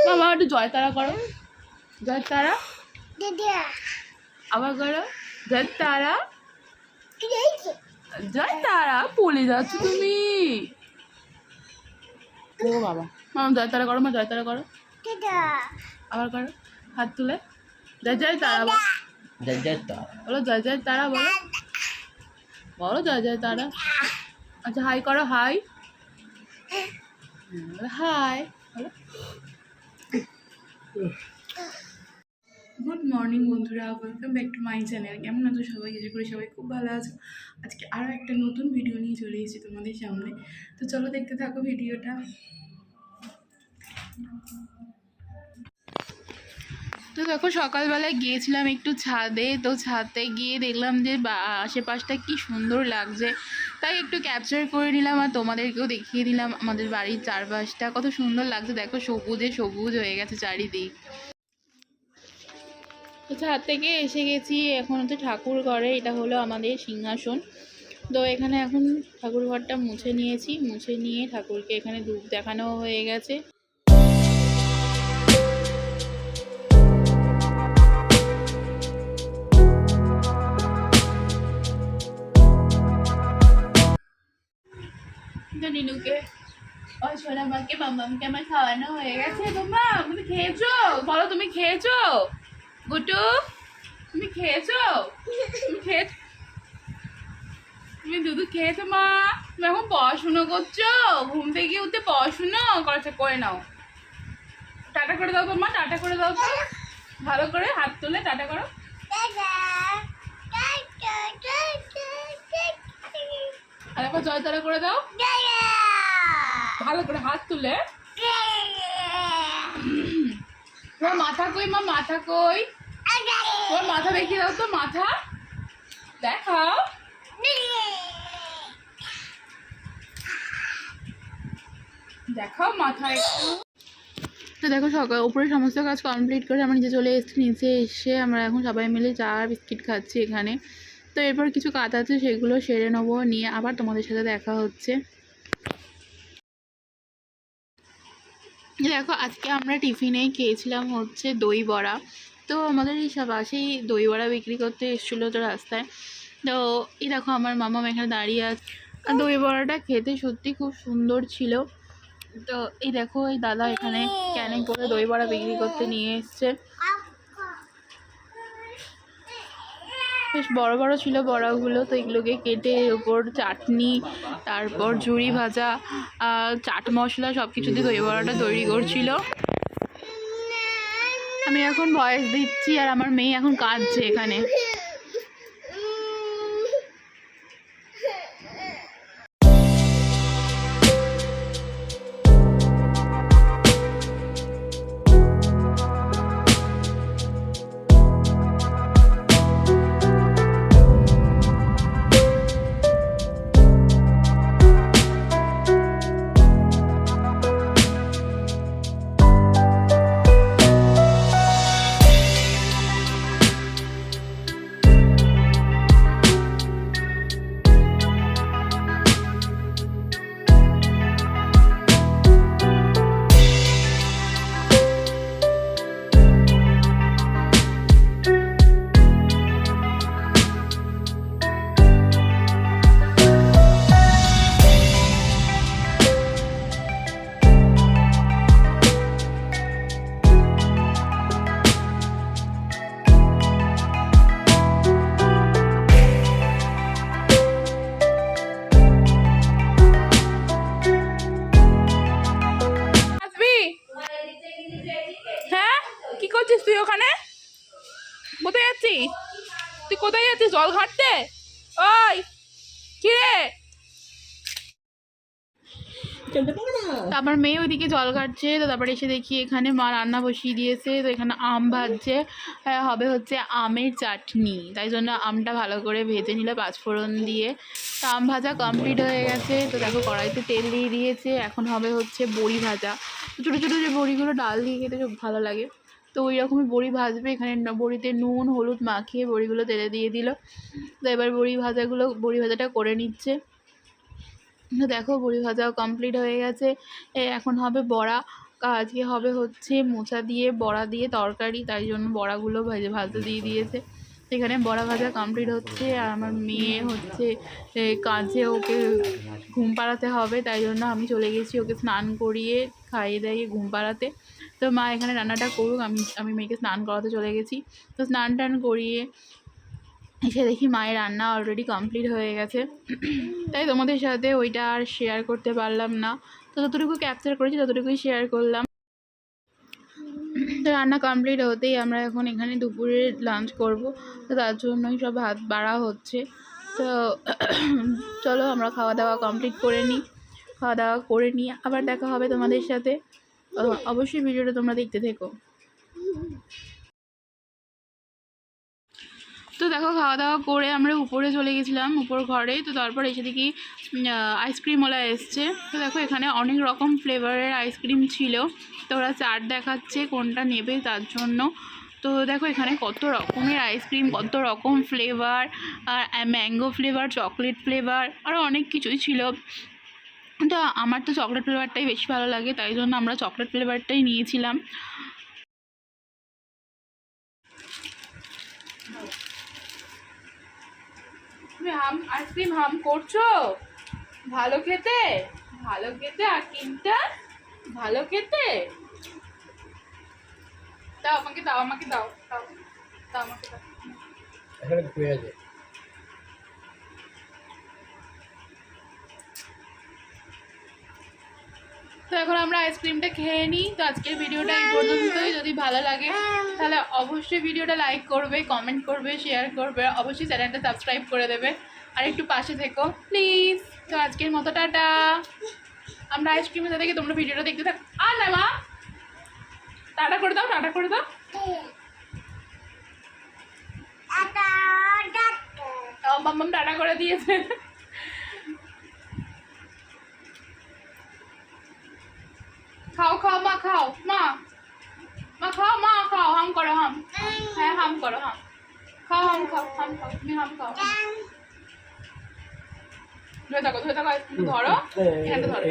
বাবা একটু জয়তারা করো, জয়তারা আবার করো, জয়তারা জয়তারা। পড়ে যাচ্ছ তুমি। ও বাবা, মামা জয়তারা করো, মা জয়তারা করো, আবার করো, হাত তুলে জয় জয় তারা বলো, জয় জয় তারা বলো, বলো জয় জয় তারা। আচ্ছা হাই করো, হাই হাই বলো। গুড মর্নিং বন্ধুরা, welcome back to my channel. কেমন আছো সবাই? কিছু করে সবাই খুব ভালো আছো। আজকে আরও একটা নতুন ভিডিও নিয়ে চলে এসেছি তোমাদের সামনে। তো চলো দেখতে থাকো ভিডিওটা। তো দেখো সকালবেলায় গিয়েছিলাম একটু ছাদে, তো ছাদে গিয়ে দেখলাম যে আশেপাশটা কি সুন্দর লাগছে, তাই একটু ক্যাপচার করে নিলাম আর তোমাদেরকেও দেখিয়ে দিলাম আমাদের বাড়ির চারপাশটা কত সুন্দর লাগছে। দেখো সবুজে সবুজ হয়ে গেছে চারিদিক। তো ছাদ থেকে এসে গেছি, এখন হচ্ছে ঠাকুর ঘরে। এটা হলো আমাদের সিংহাসন। তো এখানে এখন ঠাকুর ঘরটা মুছে নিয়েছি, মুছে নিয়ে ঠাকুরকে এখানে ধূপ দেখানো হয়ে গেছে। নিনুকে ওই সোনা মাকে মাম্মামকে আমার খাওয়ানো হয়ে গেছে। মাম্মা তুমি খেয়েছো? বলো তুমি খেয়েছো? গুটু তুমি খেয়েছো? তুমি খেয়েছো? তুমি দুধ খেয়েছো মা? তুমি এখন পড়াশুনো করছো? ঘুম থেকে উঠে পড়াশুনো করেছে, করে নাও। টাটা করে দাও তো মা, টাটা করে দাও তো, ভালো করে হাত তুলে টাটা করো। আর একবার জয়তারা করে দাও ভালো করে হাত তুলে। তোমার মাথা কই মা? মাথা কই? তোমার মাথা দেখিয়ে দাও তো, মাথা দেখাও। দেখাও মাথা একটু। তো দেখো সকাল উপরে সমস্ত কাজ কমপ্লিট করে আমরা নিচে চলে এসেছি। নিচে এসে আমরা এখন সবাই মিলে চা আর বিস্কিট খাচ্ছি এখানে। তো এরপর কিছু কাজ আছে, সেগুলো সেরে নেবো, নিয়ে আবার তোমাদের সাথে দেখা হচ্ছে। দেখো আজকে আমরা টিফিনে খেয়েছিলাম হচ্ছে দই বড়া। তো আমাদের এই পাশেই দই বড়া বিক্রি করতে এসেছিলো তো রাস্তায়। তো এই দেখো আমার মামা এখানে দাঁড়িয়ে আছে। দই বড়াটা খেতে সত্যি খুব সুন্দর ছিল। তো এই দেখো এই দাদা এখানে ক্যানে করে দই বড়া বিক্রি করতে নিয়ে এসছে। বেশ বড় বড় ছিল বড়াগুলো। তো এগুলোকে কেটে ওপর চাটনি, তারপর ঝুড়ি ভাজা, চাট মশলা সব কিছু দিয়ে দই বড়াটা তৈরি করছিল। আমি এখন ভয়েস দিচ্ছি আর আমার মেয়ে এখন কাঁদছে এখানে। তুই ওখানে কোথায় যাচ্ছিস? তুই কোথায় যাচ্ছিস? জল ঘাটতে? ওই কি রে? তারপর মেয়ে ওইদিকে জল ঘাটছে। তো তারপরে এসে দেখি এখানে মা রান্না বসিয়ে দিয়েছে। তো এখানে আম ভাজছে, হবে হচ্ছে আমের চাটনি। তাই জন্য আমটা ভালো করে ভেজে নিল পাঁচফোড়ন দিয়ে। তো আম ভাজা কমপ্লিট হয়ে গেছে। তো দেখো কড়াইতে তেল দিয়ে দিয়েছে। এখন হবে হচ্ছে বড়ি ভাজা। ছোটো ছোটো যে বড়িগুলো ডাল দিয়ে খেতে খুব ভালো লাগে, তো ওই রকমই বড়ি ভাজবে। এখানে বড়িতে নুন হলুদ মাখিয়ে বড়িগুলো তেলে দিয়ে দিল। তো এবার বড়ি ভাজাটা করে নিচ্ছে। তো দেখো বড়ি ভাজাও কমপ্লিট হয়ে গেছে। এখন হবে বড়া। আজকে হবে হচ্ছে মোচা দিয়ে বড়া দিয়ে তরকারি, তাই জন্য বড়াগুলো ভাজতে দিয়ে দিয়েছে। এখানে বড়া ভাজা কমপ্লিট হচ্ছে, আর আমার মেয়ে হচ্ছে কাজে, ওকে ঘুম পাড়াতে হবে, তাই জন্য আমি চলে গেছি ওকে স্নান করিয়ে খাইয়ে দাইয়ে ঘুম পাড়াতে। তো মা এখানে রান্নাটা করুক, আমি মেয়েকে স্নান করাতে চলে গেছি। তো স্নান টান করিয়ে এসে দেখি মায়ের রান্না অলরেডি কমপ্লিট হয়ে গেছে। তাই তোমাদের সাথে ওইটা আর শেয়ার করতে পারলাম না, তো যতটুকু ক্যাপচার করেছি ততটুকুই শেয়ার করলাম। তো রান্না কমপ্লিট হতেই আমরা এখন এখানে দুপুরে লাঞ্চ করব, তো তার জন্যই সব হাত বাড়া হচ্ছে। তো চলো আমরা খাওয়া দাওয়া কমপ্লিট করে নিই, খাওয়া দাওয়া করে নিয়ে আবার দেখা হবে তোমাদের সাথে। অবশ্যই ভিডিওটা তোমরা দেখতে থেকো। তো দেখো খাওয়া দাওয়া করে আমরা উপরে চলে গেছিলাম, উপর ঘরে। তো তারপর এসে দেখি আইসক্রিমওয়ালা এসছে। তো দেখো এখানে অনেক রকম ফ্লেভারের আইসক্রিম ছিল, তো ওরা চার্ট দেখাচ্ছে কোনটা নেবে তার জন্য। তো দেখো এখানে কত রকমের আইসক্রিম, কত রকম ফ্লেভার, আর ম্যাঙ্গো ফ্লেভার, চকলেট ফ্লেভার, আরও অনেক কিছুই ছিল। তো আমার তো চকলেট ফ্লেভারটাই বেশি ভালো লাগে, তাই জন্য আমরা চকলেট ফ্লেভারটাই নিয়েছিলাম। তুমি আইসক্রিম হাম করছো? ভালো খেতে, ভালো খেতে, আর কিনটা ভালো খেতে। দাও আমাকে, দাও আমাকে, দাও দাও দাও আমাকে, দাও। এখানে পেয়ে যায়। তো এখন আমরা আইসক্রিমটা খেয়ে নিই। তো আজকের ভিডিওটা এই পর্যন্তই। যদি ভালো লাগে তাহলে অবশ্যই ভিডিওটা লাইক করবে, কমেন্ট করবে, শেয়ার করবে, অবশ্যই চ্যানেলটা সাবস্ক্রাইব করে দেবে, আর একটু পাশে থেকো প্লিজ। তো আজকের মতো টাটা। আমরা আইসক্রিমের সাথে তোমরা ভিডিওটা দেখতে থাকো। আর না মা, টাটা করে দাও, টাটা করে দাও। মাম্মাম টাটা করে দিয়েছে। খাও খাও মা, খাও মা, মা খাও, মা খাও, হাম করো, হাম। হ্যাঁ হাম করো, হাম খাও, হাম খাও, হাম খাও, তুমি হাম খাও। ধরে থাকো, ধরে থাকো, আইসক্রিম ধরো, এখানে ধরো।